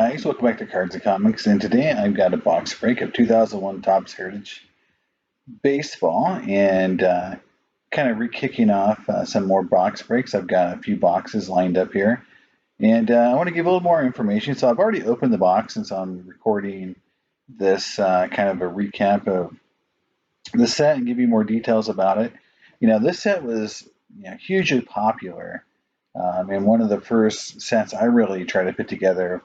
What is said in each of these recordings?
guys, welcome back to Cards and Comics, and today I've got a box break of 2001 Topps Heritage Baseball, and kind of kicking off some more box breaks. I've got a few boxes lined up here, and I want to give a little more information. So I've already opened the box, and so I'm recording this kind of a recap of the set and give you more details about it. This set was hugely popular. And one of the first sets I really tried to put together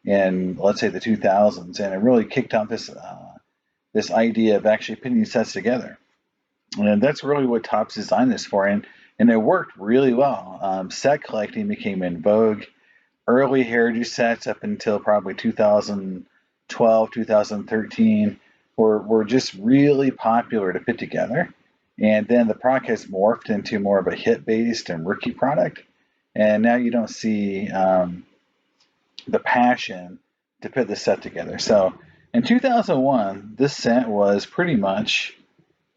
in, let's say, the 2000s, and it really kicked off this idea of actually putting these sets together. And that's really what Topps designed this for, and it worked really well. Set collecting became in vogue. Early heritage sets up until probably 2012, 2013 were just really popular to put together. And then the product has morphed into more of a hit-based and rookie product. And now you don't see the passion to put this set together. So in 2001, this set was pretty much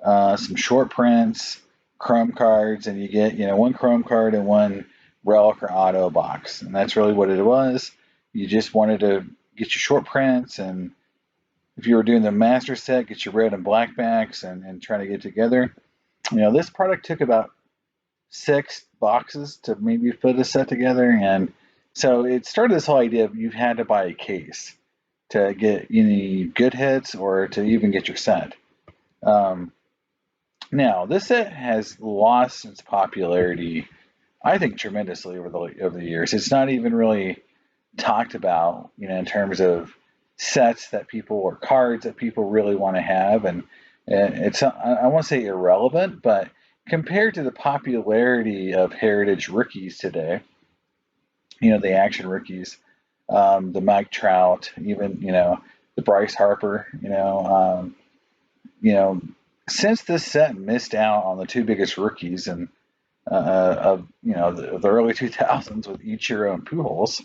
some short prints, chrome cards, and you get one chrome card and one relic or auto box. And that's really what it was. You just wanted to get your short prints, and if you were doing the master set, get your red and black backs and try to get together. This product took about 6 boxes to maybe put a set together, and so it started this whole idea of you had to buy a case to get any good hits or to even get your set. Now this set has lost its popularity, I think, tremendously over the years. It's not even really talked about, in terms of sets that people or cards that people really want to have, and it's, I won't say irrelevant, but compared to the popularity of heritage rookies today, the action rookies, the Mike Trout, even, the Bryce Harper, since this set missed out on the 2 biggest rookies and of the early 2000s with Ichiro and Pujols,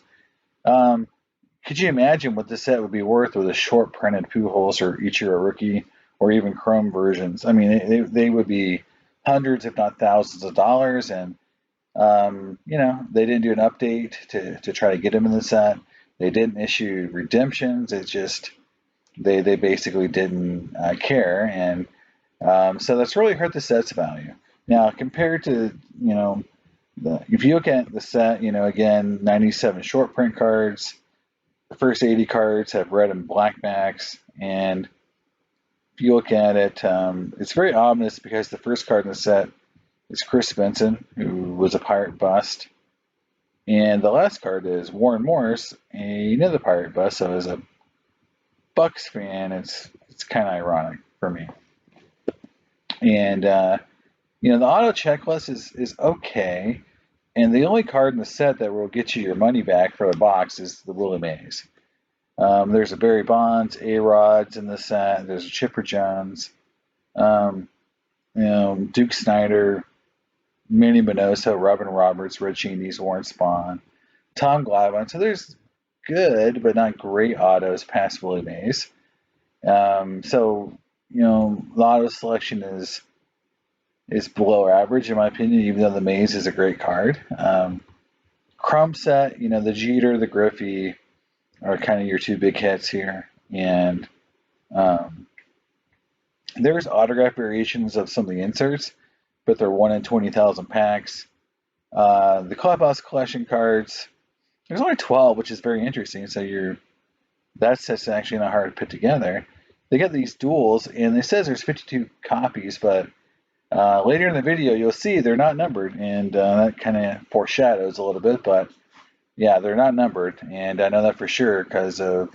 could you imagine what this set would be worth with a short printed Pujols or Ichiro rookie or even chrome versions? I mean, they would be hundreds, if not thousands of dollars, and they didn't do an update to try to get them in the set. They didn't issue redemptions. It's just they basically didn't care, and so that's really hurt the set's value. Now, compared to if you look at the set, again, 97 short print cards. The first 80 cards have red and black backs, and if you look at it, it's very ominous because the first card in the set is Chris Benson, who was a Pirate bust, and the last card is Warren Morris, another Pirate bust. So as a Bucks fan, it's kind of ironic for me. And the auto checklist is okay, and the only card in the set that will get you your money back for the box is the Willie Mays. There's a Barry Bonds, A-Rods in the set. There's a Chipper Jones, Duke Snyder, Manny Minoso, Robin Roberts, Richie, Warren Spahn, Tom Glavine. So there's good but not great autos past Willie Mays. So the auto selection is below average in my opinion, even though the Mays is a great card. Chrome set, the Jeter, the Griffey are kind of your 2 big hits here, and there's autograph variations of some of the inserts, but they're 1 in 20,000 packs. The Clubhouse collection cards, there's only 12, which is very interesting. So that set's actually not hard to put together. They got these duels, and it says there's 52 copies, but later in the video you'll see they're not numbered, and that kind of foreshadows a little bit. But yeah, they're not numbered, and I know that for sure because of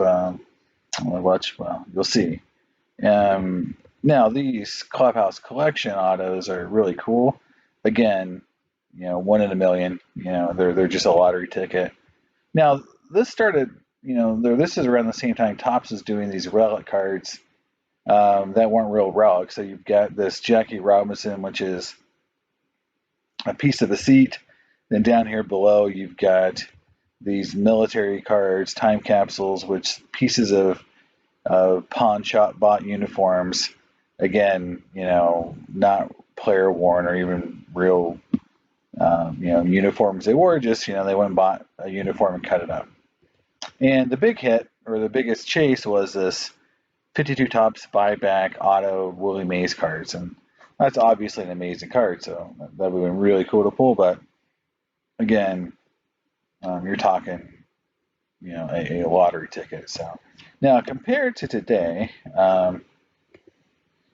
you'll see. Now these Clubhouse collection autos are really cool. Again, 1 in a million. They're just a lottery ticket. Now this started, this is around the same time Topps is doing these relic cards that weren't real relics. So you've got this Jackie Robinson, which is a piece of a seat. Then down here below, you've got these military cards, time capsules, which pieces of pawn shop bought uniforms. Again, not player worn or even real, uniforms they wore. Just they went and bought a uniform and cut it up. And the big hit, or the biggest chase, was this 52 Topps buyback auto Willie Mays cards. And that's obviously an amazing card, so that would have been really cool to pull. But again, you're talking, a lottery ticket. So now compared to today,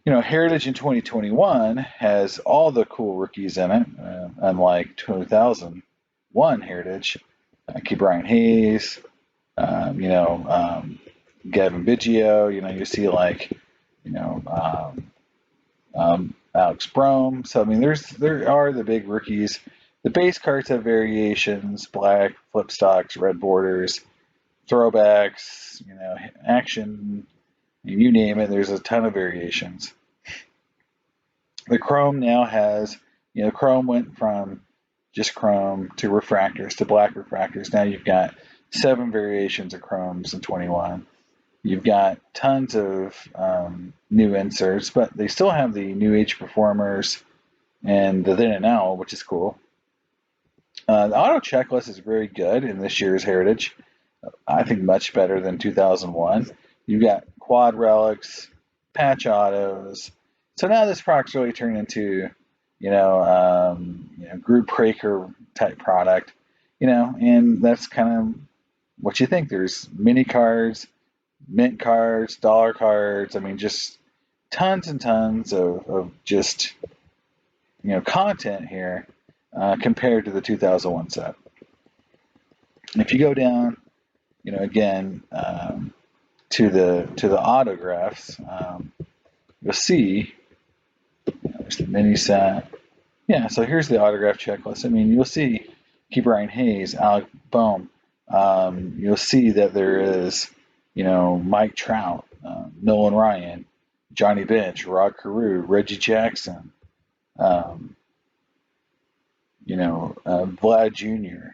Heritage in 2021 has all the cool rookies in it, unlike 2001 Heritage. Keep Ryan Hayes, Gavin Biggio. You see Alex Brome. So I mean, there are the big rookies. The base cards have variations: black, flip stocks, red borders, throwbacks. Action. You name it. There's a ton of variations. The Chrome now has, Chrome went from just Chrome to refractors to black refractors. Now you've got 7 variations of Chromes in 21. You've got tons of new inserts, but they still have the New Age Performers and the Then and Now, which is cool. The auto checklist is very good in this year's Heritage. I think much better than 2001. You've got quad relics, patch autos. So now this product's really turned into, group breaker type product, and that's kind of what you think. There's mini cards, mint cards, dollar cards. I mean, just tons and tons of just, content here compared to the 2001 set. And if you go down, again, to the autographs, you'll see there's the mini set. Yeah, so here's the autograph checklist. I mean, you'll see Keep Ryan Hayes, Alec Boehm. You'll see that there is, Mike Trout, Nolan Ryan, Johnny Bench, Rod Carew, Reggie Jackson, Vlad Jr.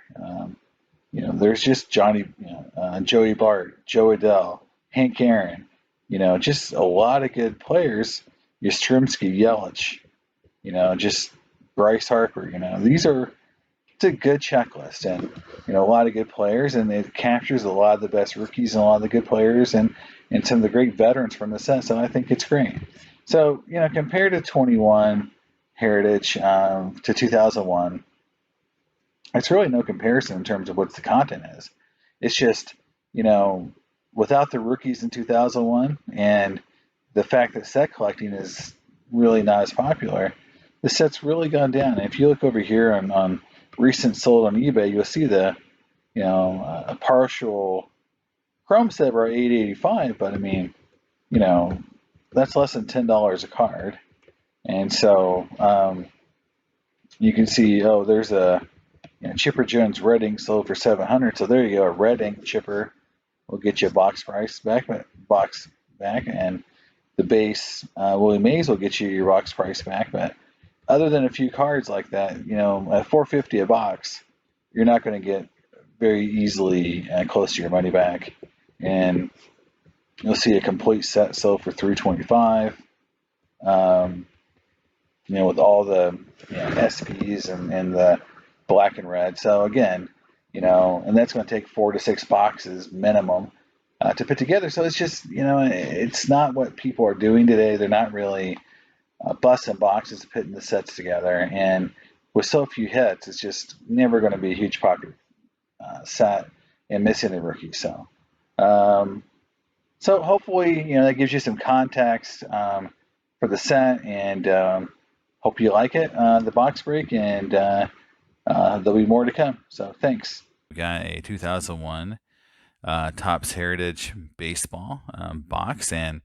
There's just Joey Bart, Joe Adell, Hank Aaron. Just a lot of good players. Yastrzemski, Yelich. Just Bryce Harper. It's a good checklist, and a lot of good players, and it captures a lot of the best rookies and a lot of the good players, and some of the great veterans from the set. So I think it's great. So compared to 21 Heritage to 2001, it's really no comparison in terms of what the content is. It's just without the rookies in 2001 and the fact that set collecting is really not as popular, the set's really gone down. And if you look over here on recent sold on eBay, you'll see a partial Chrome set for $8.85, but I mean, that's less than $10 a card. And so you can see, there's a Chipper Jones red ink sold for $700. So there you go, a red ink chipper will get you a box back, and the base Willie Mays will get you your box price back. But other than a few cards like that, at $4.50 a box, you're not going to get very easily close to your money back. And you'll see a complete set sold for $325. With all the SPs and the black and red. So again, and that's going to take 4 to 6 boxes minimum to put together. So it's just, it's not what people are doing today. They're not really busting boxes, putting the sets together. And with so few hits, it's just never going to be a huge popular set and missing the rookie. So, so hopefully, that gives you some context for the set, and hope you like it, the box break, and there'll be more to come. So thanks. We got a 2001 Topps Heritage Baseball box, and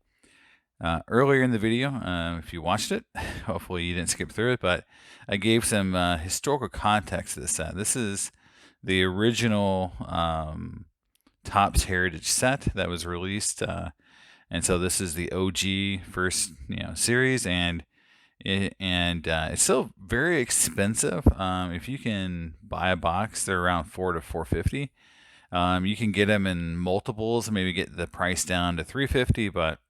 earlier in the video, if you watched it, hopefully you didn't skip through it, but I gave some historical context to the set. This is the original Topps Heritage set that was released, and so this is the OG first series, and it's still very expensive. If you can buy a box, they're around $400 to $450. You can get them in multiples, maybe get the price down to $350. But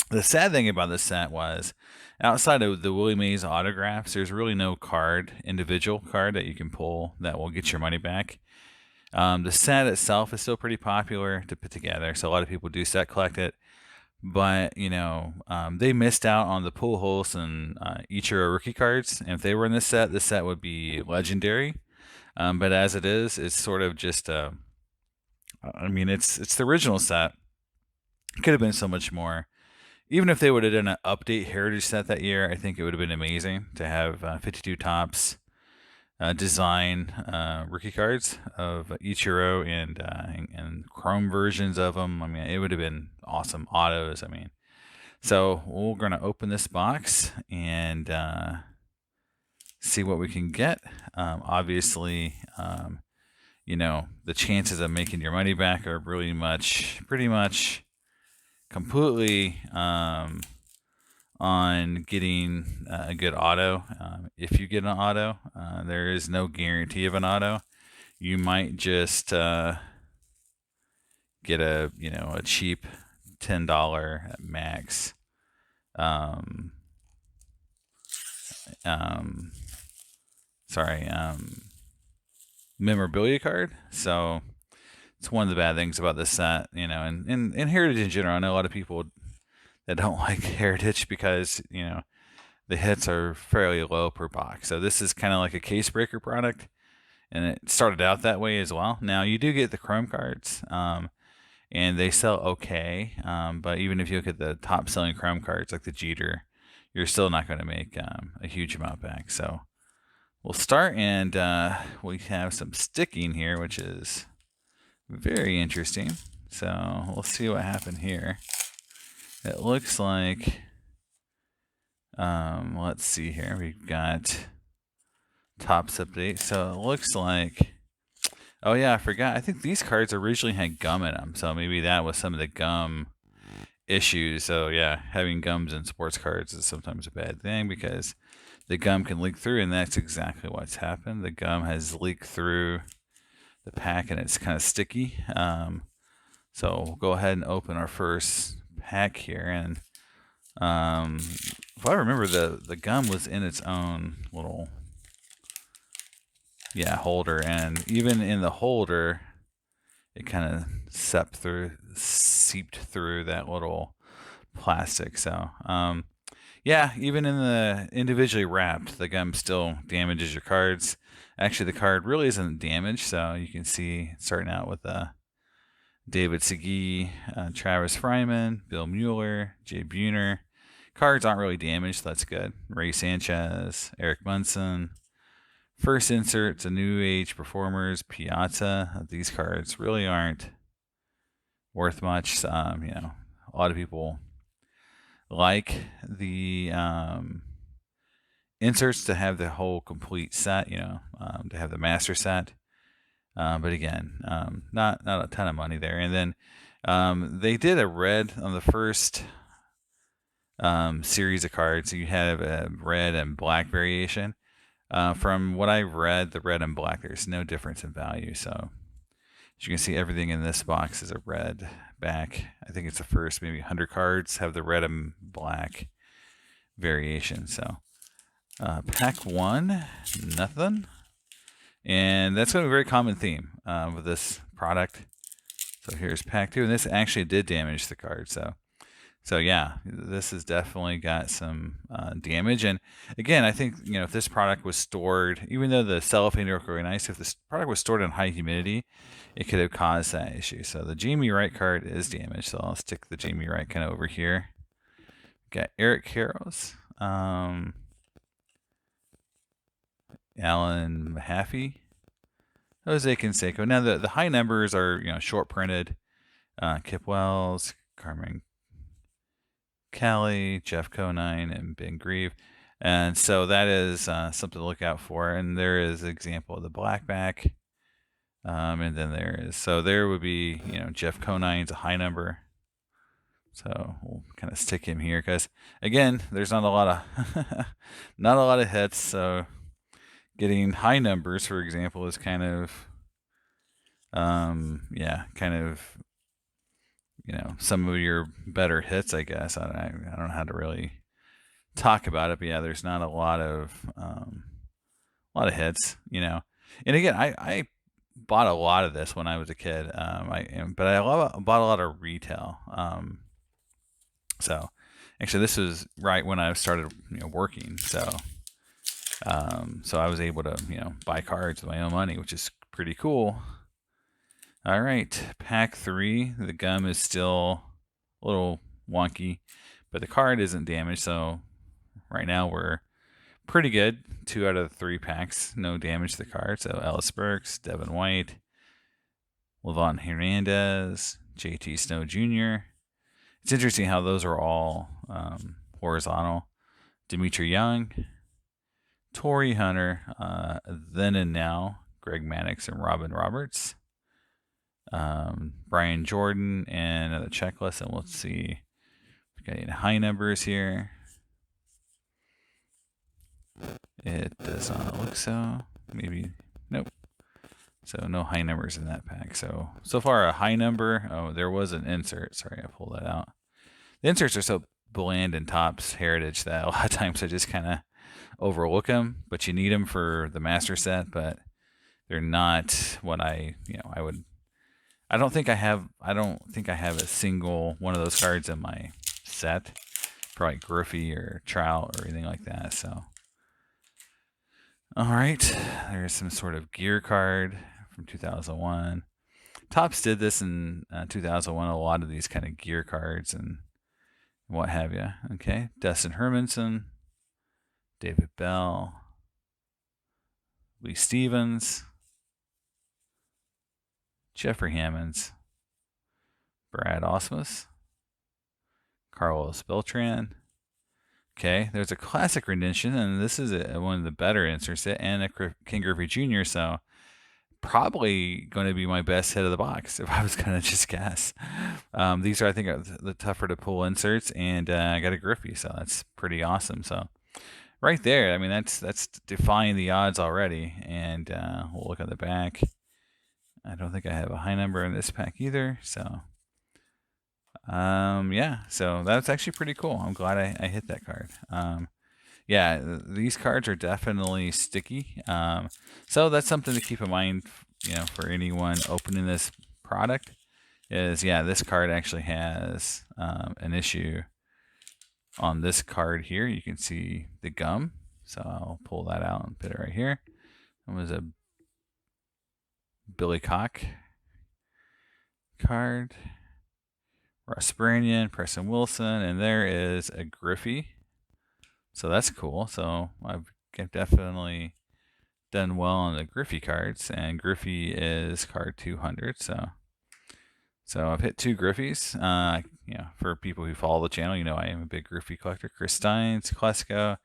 the sad thing about this set was, outside of the Willie Mays autographs, there's really no individual card that you can pull that will get your money back. The set itself is still pretty popular to put together, so a lot of people do set collect it. But they missed out on the Pujols and Ichiro rookie cards, and if they were in this set would be legendary. But as it is, it's sort of just it's the original set. It could have been so much more. Even if they would have done an update heritage set that year, I think it would have been amazing to have 52 tops design rookie cards of Ichiro and Chrome versions of them. I mean, it would have been awesome autos. I mean, so we're gonna open this box and see what we can get. Obviously, the chances of making your money back are pretty much completely on getting a good auto. If you get an auto, there is no guarantee of an auto. You might just get a cheap $10 max memorabilia card. So it's one of the bad things about this set, and Heritage in general. I know a lot of people that don't like Heritage because, the hits are fairly low per box. So this is kind of like a case breaker product, and it started out that way as well. Now you do get the Chrome cards, and they sell okay, but even if you look at the top selling Chrome cards like the Jeter, you're still not going to make a huge amount back. So we'll start, and we have some sticking here, which is very interesting. So we'll see what happened here. It looks like, let's see here. We've got Topps update. So it looks like, oh yeah, I forgot. I think these cards originally had gum in them. So maybe that was some of the gum issues. So yeah, having gums in sports cards is sometimes a bad thing because the gum can leak through, and that's exactly what's happened. The gum has leaked through the pack, and it's kind of sticky. So we'll go ahead and open our first pack here, and if I remember, the gum was in its own little holder, and even in the holder it kind of seeped through that little plastic. So even in the individually wrapped, the gum still damages your cards. Actually, the card really isn't damaged, so you can see starting out with David Segui, Travis Fryman, Bill Mueller, Jay Buhner. Cards aren't really damaged, so that's good. Ray Sanchez, Eric Munson. First insert's a New Age Performers, Piazza. These cards really aren't worth much. A lot of people like the inserts to have the whole complete set, to have the master set. But again, not a ton of money there. And then they did a red on the first series of cards. You have a red and black variation. From what I've read, the red and black, there's no difference in value. So as you can see, everything in this box is a red back. I think it's the first maybe 100 cards have the red and black variation. So pack one, nothing. And that's going to be a very common theme with this product. So here's pack two, and this actually did damage the card. So yeah, this has definitely got some damage. And again, I think if this product was stored, even though the cellophane looked really nice, if this product was stored in high humidity, it could have caused that issue. So the Jamie Wright card is damaged. So I'll stick the Jamie Wright kind of over here. Got Eric Karros, Alan Mahaffey, Jose Canseco. Now the high numbers are short printed. Kip Wells, Carmen Kelly, Jeff Conine, and Ben Grieve. And so that is something to look out for. And there is an example of the blackback. And then there would be, Jeff Conine's a high number. So we'll kind of stick him here because, again, there's not a lot of hits. So getting high numbers, for example, is kind of, some of your better hits, I guess. I don't know how to really talk about it, but yeah, there's not a lot of hits, And again, I bought a lot of this when I was a kid. But I bought a lot of retail. So actually, this was right when I started, working. So I was able to, buy cards with my own money, which is pretty cool. All right, pack 3. The gum is still a little wonky, but the card isn't damaged. So right now we're pretty good. 2 out of 3 packs, no damage to the card. So Ellis Burks, Devin White, Levon Hernandez, JT Snow Jr. It's interesting how those are all horizontal. Dimitri Young, Torrey Hunter, Then and Now, Greg Maddux and Robin Roberts, Brian Jordan, and another checklist. And let's see, we got any high numbers here. It does not look so. Maybe, nope. So no high numbers in that pack. So far a high number. Oh, there was an insert. Sorry, I pulled that out. The inserts are so bland in Topps Heritage that a lot of times I just kind of overlook them. But you need them for the master set. But they're not what I would. I don't think I have a single one of those cards in my set. Probably Griffey or Trout or anything like that. So. All right, there's some sort of gear card from 2001. Topps did this in 2001, a lot of these kind of gear cards and what have you. Okay, Dustin Hermanson, David Bell, Lee Stevens, Jeffrey Hammonds, Brad Osmus, Carlos Beltran. Okay, there's a classic rendition, and this is one of the better inserts, and a King Griffey Jr., so probably going to be my best hit of the box if I was going to just guess. These are, I think, the tougher to pull inserts, and I got a Griffey, so that's pretty awesome. So right there, I mean, that's defying the odds already, and we'll look at the back. I don't think I have a high number in this pack either, so yeah, so that's actually pretty cool. I'm glad I hit that card. Yeah, these cards are definitely sticky. So that's something to keep in mind, for anyone opening this product is, yeah, this card actually has an issue on this card here. You can see the gum. So I'll pull that out and put it right here. It was a Billy Cock card. Russ Branyan, Preston Wilson, and there is a Griffey. So that's cool. So I've definitely done well on the Griffey cards, and Griffey is card 200. So I've hit 2 Griffies. For people who follow the channel, I am a big Griffey collector. Chris Steins, Klesko,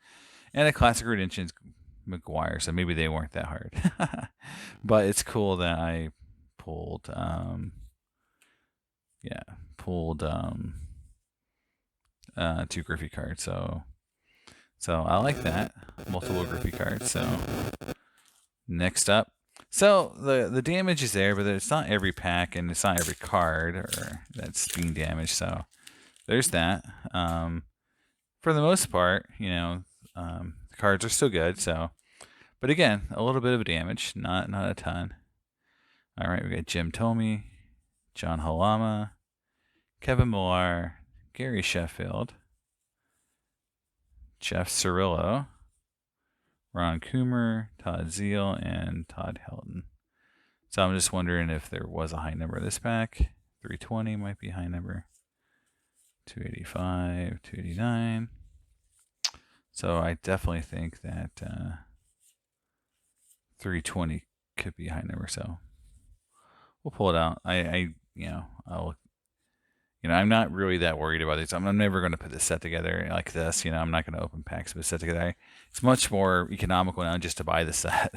and a Classic Redemptions McGuire. So maybe they weren't that hard, but it's cool that I pulled. Pulled 2 Griffey cards. So I like that. Multiple Griffey cards. So next up. So the damage is there, but it's not every pack and it's not every card or that's being damaged. So there's that. For the most part, the cards are still good. So, but again, a little bit of damage, not a ton. All right, we got Jim Thome, John Halama, Kevin Millar, Gary Sheffield, Jeff Cirillo, Ron Coomer, Todd Zeal, and Todd Helton. So I'm just wondering if there was a high number of this pack. 320 might be a high number. 285, 289. So I definitely think that 320 could be a high number. So we'll pull it out. I'm not really that worried about these. I'm never going to put this set together like this. I'm not going to open packs of a set together. It's much more economical now just to buy the set.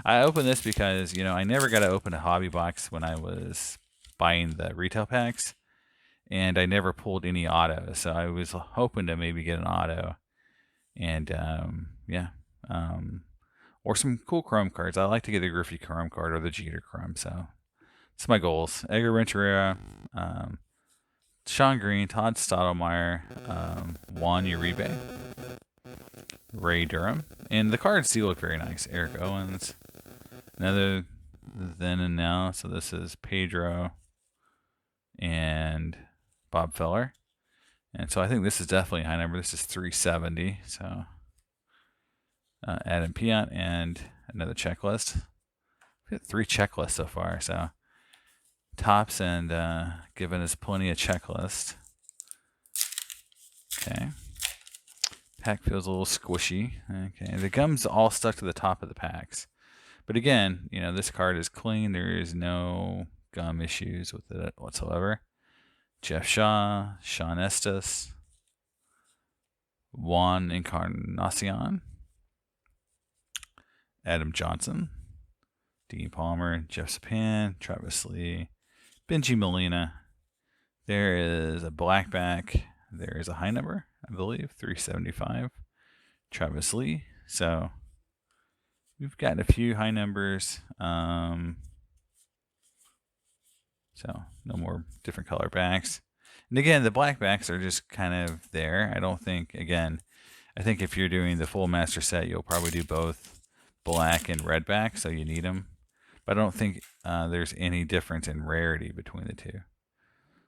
I open this because, I never got to open a hobby box when I was buying the retail packs. And I never pulled any auto. So I was hoping to maybe get an auto. And, or some cool Chrome cards. I like to get the Griffey Chrome card or the Jeter Chrome. So it's my goals. Edgar Ventura, Sean Green, Todd Stottlemyre, Juan Uribe, Ray Durham. And the cards do look very nice. Eric Owens, another then and now. So this is Pedro and Bob Feller. And so I think this is definitely a high number. This is 370. So Adam Piot and another checklist. We've got 3 checklists so far. So Tops and giving us plenty of checklist. Okay. Pack feels a little squishy. Okay. The gum's all stuck to the top of the packs. But again, you know, this card is clean. There is no gum issues with it whatsoever. Jeff Shaw, Sean Estes, Juan Encarnacion, Adam Johnson, Dean Palmer, Jeff Sapan, Travis Lee, Benji Molina. There is a blackback. There is a high number, I believe, 375. Travis Lee. So we've got a few high numbers. So no more different color backs. And again, the black backs are just kind of there. I don't think, again, I think if you're doing the full master set, you'll probably do both black and red back, so you need them. But I don't think there's any difference in rarity between the two.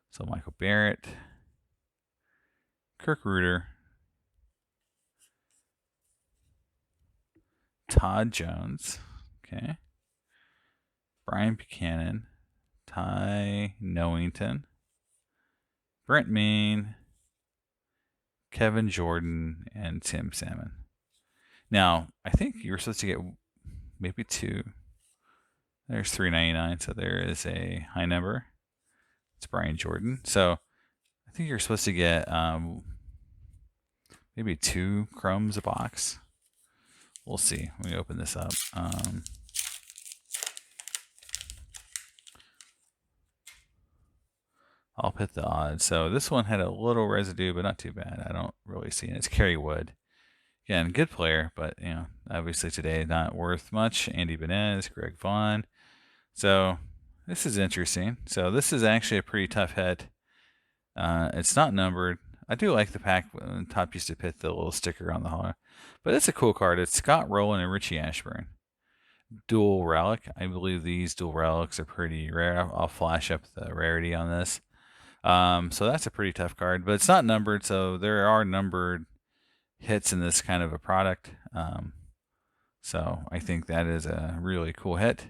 So Michael Barrett, Kirk Reuter, Todd Jones, okay, Brian Buchanan, Ty Knowington, Brent Main, Kevin Jordan, and Tim Salmon. Now, I think you're supposed to get maybe 2. There's 399, so there is a high number. It's Brian Jordan. So I think you're supposed to get maybe 2 chromes a box. We'll see. Let me open this up. I'll put the odds. So this one had a little residue, but not too bad. I don't really see it. It's Kerry Wood. Again, good player, but you know, obviously today not worth much. Andy Benez, Greg Vaughn. So this is interesting. So this is actually a pretty tough hit. It's not numbered. I do like the pack. Top used to put the little sticker on the hollow, but it's a cool card. It's Scott Rowland and Richie Ashburn. Dual relic. I believe these dual relics are pretty rare. I'll flash up the rarity on this. So that's a pretty tough card, but it's not numbered. So there are numbered hits in this kind of a product. So I think that is a really cool hit.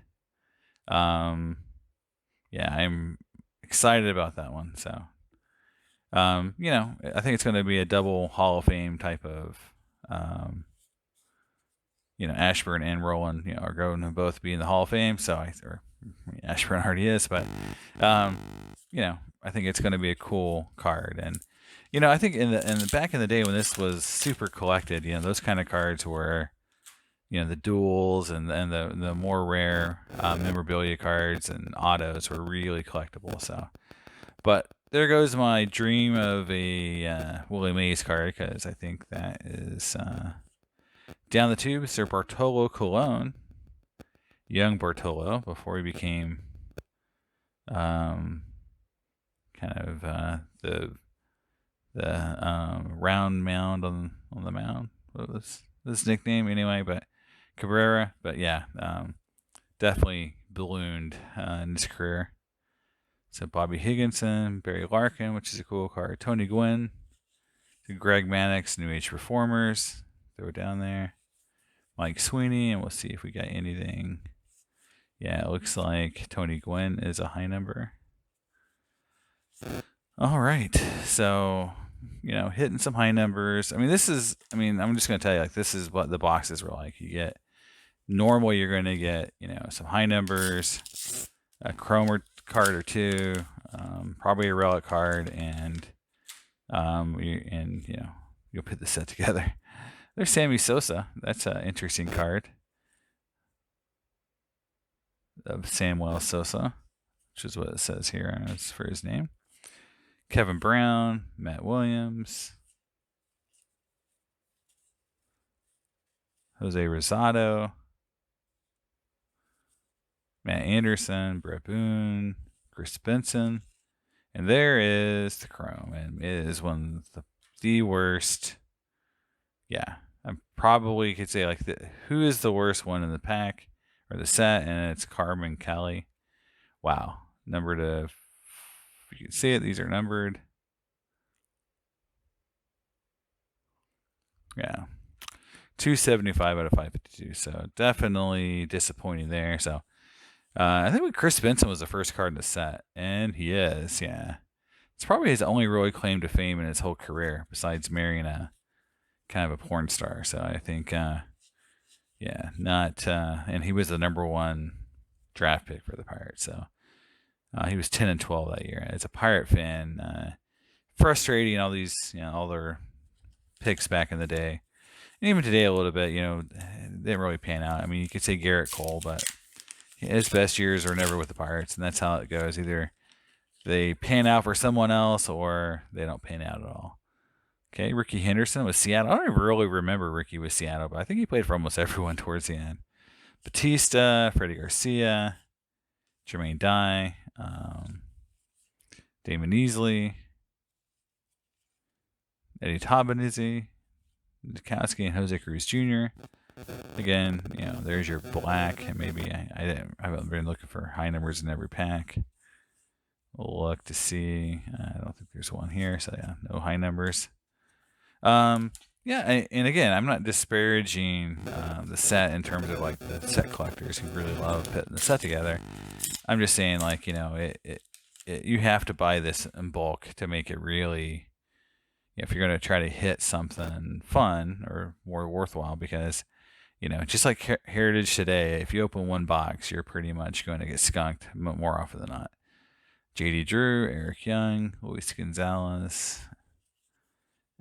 Yeah, I'm excited about that one. So, you know, I think it's going to be a double Hall of Fame type of, you know, Ashburn and Rowland, you know, are going to both be in the Hall of Fame. So Ashburn already is, but, you know, I think it's going to be a cool card. And, you know, I think in the back in the day when this was super collected, you know, those kind of cards were, you know, the duels and the more rare memorabilia cards and autos were really collectible. So, but there goes my dream of a Willie Mays card, because I think that is down the tube. Sir Bartolo Colon, young Bartolo before he became kind of the round mound on the mound. What was his nickname anyway? But Cabrera. But yeah, definitely ballooned in his career. So Bobby Higginson, Barry Larkin, which is a cool card. Tony Gwynn, Greg Mannix, New Age Performers. Throw it down there. Mike Sweeney, and we'll see if we got anything. Yeah, it looks like Tony Gwynn is a high number. All right, so, you know, hitting some high numbers. I mean, I'm just going to tell you, like, this is what the boxes were like. You get, normally you're going to get, you know, some high numbers, a chrome card or 2, probably a relic card, and you know, you'll put the set together. There's Sammy Sosa. That's an interesting card of Samuel Sosa, which is what it says here as for his name. Kevin Brown, Matt Williams, Jose Rosado, Matt Anderson, Brett Boone, Chris Benson, and there is the chrome, and it is one of the worst. Yeah, I probably could say, like, who is the worst one in the pack or the set, and it's Carmen Kelly. Wow, numbered to, if you can see it, these are numbered. Yeah, 275 out of 552. So definitely disappointing there. So I think Chris Benson was the first card in the set, and he is. Yeah, it's probably his only really claim to fame in his whole career, besides marrying a kind of a porn star. So I think, yeah, not. And he was the #1 draft pick for the Pirates. So he was 10-12 that year. As a Pirate fan, frustrating all these, all their picks back in the day. And even today a little bit, didn't really pan out. I mean, you could say Garrett Cole, but his best years are never with the Pirates, and that's how it goes. Either they pan out for someone else or they don't pan out at all. Okay, Ricky Henderson with Seattle. I don't even really remember Ricky with Seattle, but I think he played for almost everyone towards the end. Batista, Freddie Garcia, Jermaine Dye, Damon Easley, Eddie Tabanizzi, Dukowski, and Jose Cruz Jr. Again, there's your black, and maybe I haven't been looking for high numbers in every pack. We'll look to see. I don't think there's one here, so yeah, no high numbers. Yeah, and again, I'm not disparaging the set in terms of like the set collectors who really love putting the set together. I'm just saying, like, you have to buy this in bulk to make it really, if you're going to try to hit something fun or more worthwhile, because just like Heritage today, if you open one box, you're pretty much going to get skunked more often than not. J.D. Drew, Eric Young, Luis Gonzalez,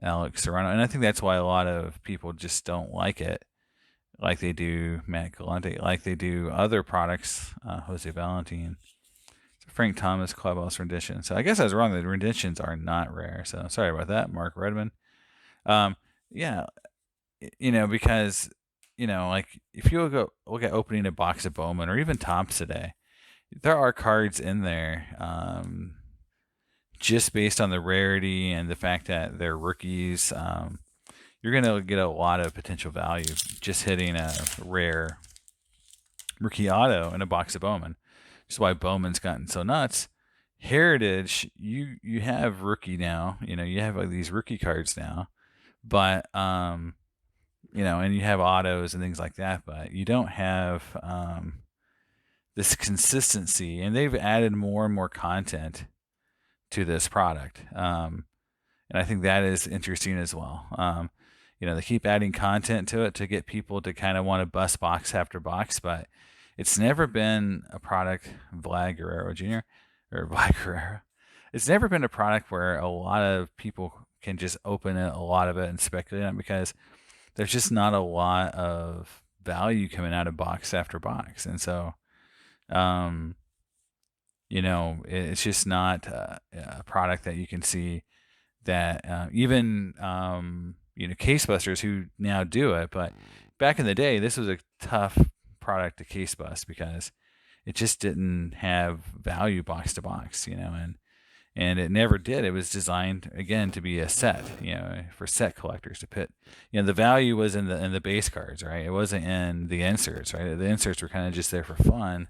Alex Serrano, and I think that's why a lot of people just don't like it, like they do Matt Galante, like they do other products, Jose Valentin, Frank Thomas, Clubhouse rendition. So I guess I was wrong. The renditions are not rare. So sorry about that, Mark Redmond. Yeah, because like if you look at opening a box of Bowman or even Topps today, there are cards in there. Just based on the rarity and the fact that they're rookies, you're going to get a lot of potential value just hitting a rare rookie auto in a box of Bowman. Which is why Bowman's gotten so nuts. Heritage, you have rookie now. You have like these rookie cards now, but and you have autos and things like that, but you don't have this consistency. And they've added more and more content to this product, and I think that is interesting as well. They keep adding content to it to get people to kind of want to bust box after box, but it's never been a product, Vlad Guerrero Jr. or Vlad Guerrero. It's never been a product where a lot of people can just open it, a lot of it, and speculate on it, because there's just not a lot of value coming out of box after box. And so, it's just not a product that you can see that even, case busters who now do it. But back in the day, this was a tough product to case bust because it just didn't have value box to box, and it never did. It was designed again to be a set, for set collectors to put, the value was in the base cards, right? It wasn't in the inserts, right? The inserts were kind of just there for fun,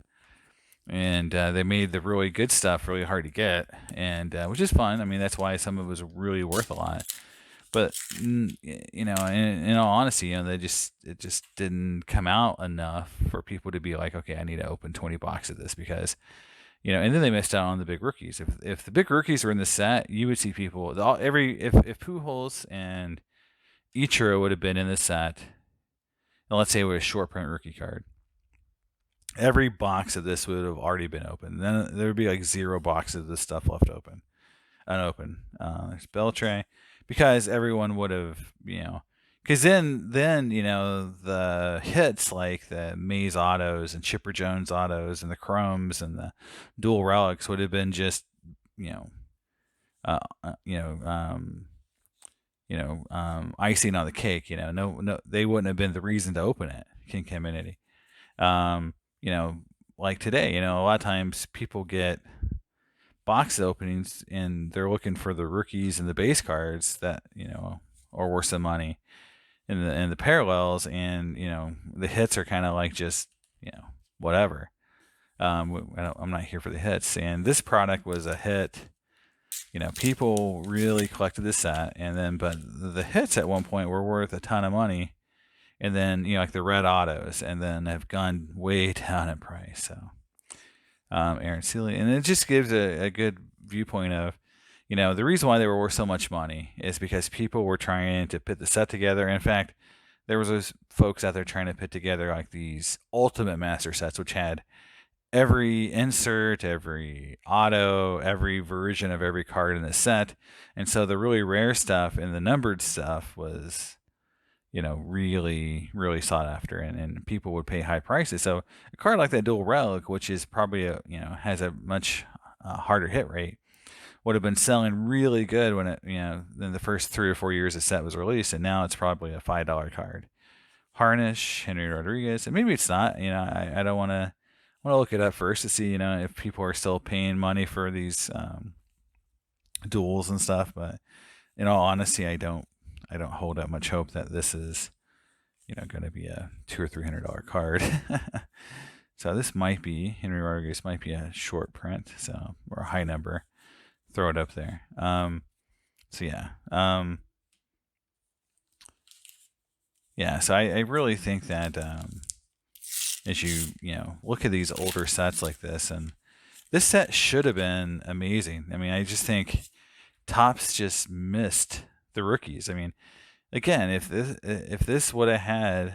and they made the really good stuff really hard to get, and which is fun. I mean, that's why some of it was really worth a lot. But in all honesty, it just didn't come out enough for people to be like, okay, I need to open 20 boxes of this, because and then they missed out on the big rookies. If the big rookies were in the set, you would see people if Pujols and Ichiro would have been in the set, and let's say it was a short print rookie card, every box of this would have already been open. Then there would be like 0 boxes of this stuff left unopened. There's Beltre. Because everyone would have, because then the hits like the Mays autos and Chipper Jones autos and the Chromes and the dual relics would have been just, icing on the cake. No, they wouldn't have been the reason to open it. King Caminiti. Like today, a lot of times people get box openings and they're looking for the rookies and the base cards that are worth some money, and the parallels, and the hits are kind of like just whatever. I'm not here for the hits, and this product was a hit. People really collected this set, and then but the hits at one point were worth a ton of money, and then like the red autos, and then have gone way down in price. So Aaron Seeley, and it just gives a good viewpoint of the reason why they were worth so much money is because people were trying to put the set together. In fact, there was those folks out there trying to put together like these ultimate master sets, which had every insert, every auto, every version of every card in the set. And so the really rare stuff and the numbered stuff was, really, really sought after, and people would pay high prices. So a card like that dual relic, which is probably has a much harder hit rate, would have been selling really good when it, in the first 3 or 4 years the set was released, and now it's probably a $5 card. Harnish, Henry Rodriguez, and maybe it's not. I don't want to look it up first to see, if people are still paying money for these duels and stuff. But in all honesty, I don't hold up much hope that this is, going to be a $200 or $300 card. So this might be Henry Rodriguez, might be a short print, so or a high number. Throw it up there. So yeah. Yeah, so I really think that as you look at these older sets like this, and this set should have been amazing. I mean, I just think Topps just missed the rookies. I mean, again, if this would have had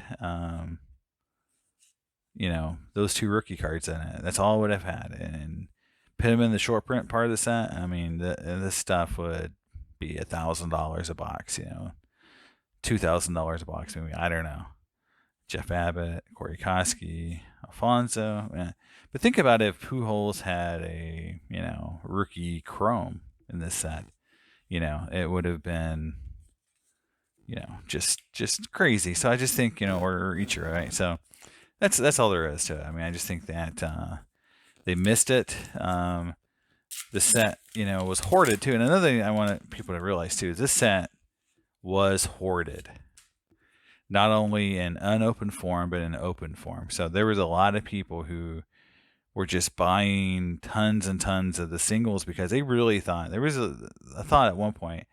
those 2 rookie cards in it, that's all it would have had, and put them in the short print part of the set. I mean, this stuff would be $1,000 a box. $2,000 a box, maybe. I don't know. Jeff Abbott, Corey Koski, Alfonso. But think about if Pujols had a rookie chrome in this set. It would have been just crazy. So I just think or Ichiro, right? So that's all there is to it. I mean, I just think that they missed it. The set was hoarded too. And another thing I want people to realize too is this set was hoarded, not only in unopened form but in open form. So there was a lot of people who were just buying tons and tons of the singles because they really thought there was a thought at one point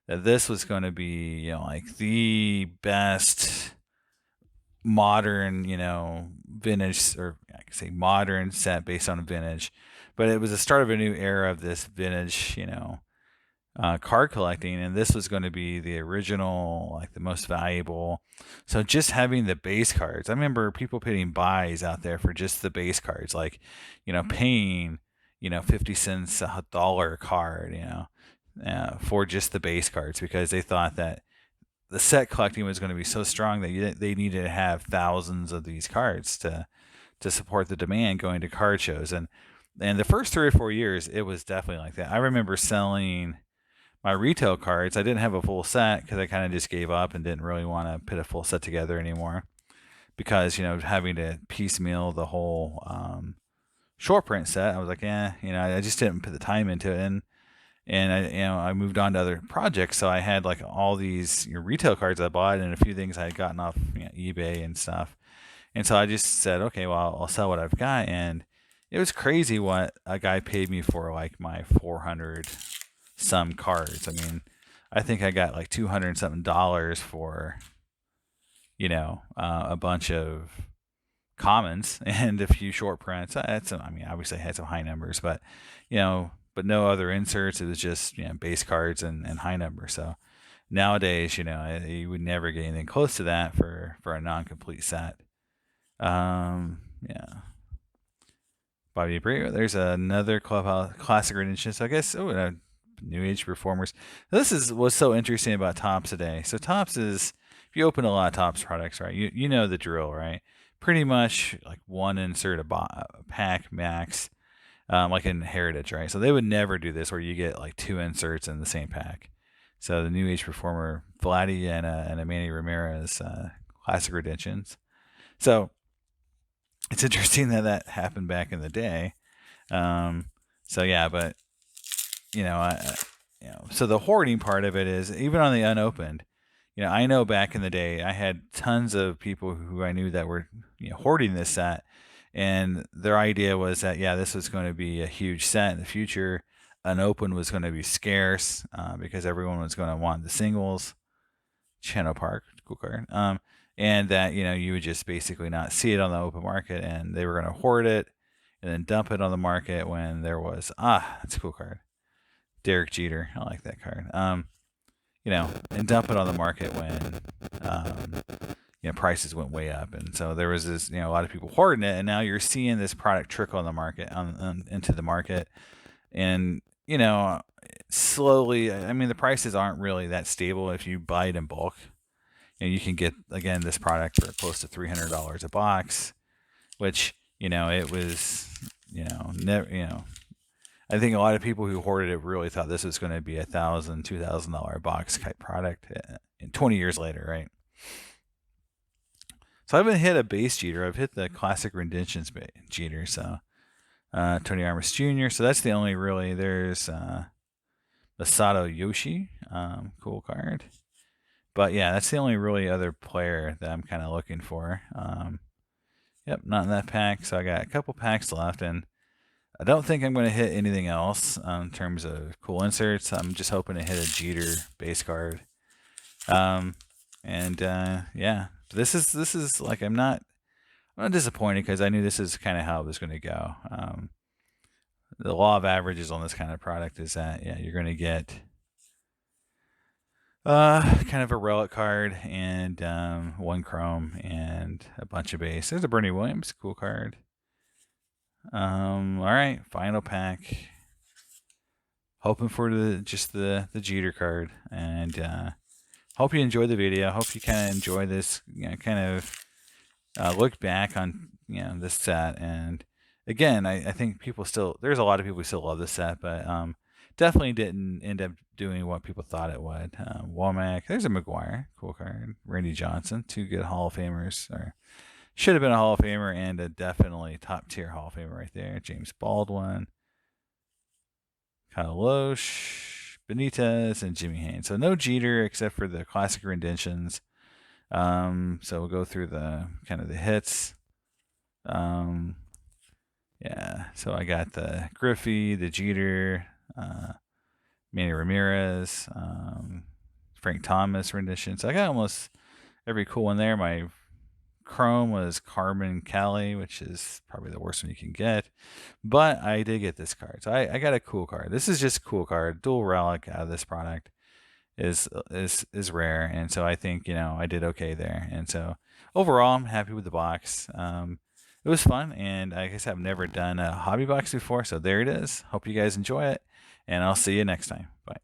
that this was going to be like the best modern vintage, or I could say modern set based on vintage, but it was the start of a new era of this vintage card collecting, and this was going to be the original, like the most valuable. So just having the base cards, I remember people putting buys out there for just the base cards, like paying 50 cents a dollar a card for just the base cards, because they thought that the set collecting was going to be so strong that they needed to have thousands of these cards to support the demand going to card shows. And the first 3 or 4 years it was definitely like that. I remember selling my retail cards. I didn't have a full set because I kind of just gave up and didn't really want to put a full set together anymore, because having to piecemeal the whole short print set, I was like, I just didn't put the time into it, and I moved on to other projects. So I had like all these retail cards I bought and a few things I had gotten off eBay and stuff, and so I just said, okay, well, I'll sell what I've got. And it was crazy what a guy paid me for like my 400 some cards. I mean, I think I got like $200 and something for a bunch of commons and a few short prints. Obviously I had some high numbers, but but no other inserts. It was just base cards and high numbers. So nowadays, you would never get anything close to that for a non-complete set. Yeah. Bobby Abreu. There's another Clubhouse classic edition. So I guess New Age performers. Now, this is what's so interesting about Topps today. So Topps is, if you open a lot of Topps products, right, you know the drill, right? Pretty much like one insert a pack max, like in Heritage, right? So they would never do this where you get like 2 inserts in the same pack. So the New Age performer Vladdy and a Manny Ramirez classic redemptions. So it's interesting that happened back in the day. So yeah, but so the hoarding part of it is even on the unopened. I know back in the day I had tons of people who I knew that were hoarding this set, And their idea was that, yeah, this was going to be a huge set in the future. Unopened was going to be scarce because everyone was going to want the singles. Channel Park, cool card. And that, you would just basically not see it on the open market, and they were going to hoard it and then dump it on the market when there was, that's a cool card. Derek Jeter. I like that card. And dump it on the market when, prices went way up. And so there was this, a lot of people hoarding it, and now you're seeing this product trickle on the market, into the market. And, slowly, I mean, the prices aren't really that stable if you buy it in bulk. You can get, again, this product for close to $300 a box, which, it was, never, I think a lot of people who hoarded it really thought this was going to be $1,000, $2,000 box type product 20 years later, right? So I haven't hit a base Jeter. I've hit the classic renditions Jeter. So Tony Armas Jr. So that's the only really. There's Masato Yoshi, cool card. But yeah, that's the only really other player that I'm kind of looking for. Yep, not in that pack. So I got a couple packs left, and I don't think I'm going to hit anything else in terms of cool inserts. I'm just hoping to hit a Jeter base card. Yeah, this is like, I'm not disappointed because I knew this is kind of how it was going to go. The law of averages on this kind of product is that, yeah, you're going to get kind of a relic card and one chrome and a bunch of base. There's a Bernie Williams, cool card. All right, final pack. Hoping for the Jeter card, and hope you enjoyed the video. Hope you kind of enjoy this, kind of look back on this set. And again, I think there's a lot of people who still love this set, but definitely didn't end up doing what people thought it would. Womack, there's a McGuire, cool card. Randy Johnson, two good Hall of Famers, or should have been a Hall of Famer and a definitely top tier Hall of Famer right there. James Baldwin, Kyle Loesch, Benitez, and Jimmy Haynes. So no Jeter except for the classic renditions. So we'll go through the kind of the hits. Yeah, so I got the Griffey, the Jeter, Manny Ramirez, Frank Thomas rendition. So I got almost every cool one there. My chrome was Carmen Cali, which is probably the worst one you can get, but I did get this card. So I got a cool card. This is just a cool card. Dual relic out of this product is rare, and so I think I did okay there. And so overall, I'm happy with the box. It was fun, and I guess I've never done a hobby box before, so there it is. Hope you guys enjoy it, and I'll see you next time. Bye.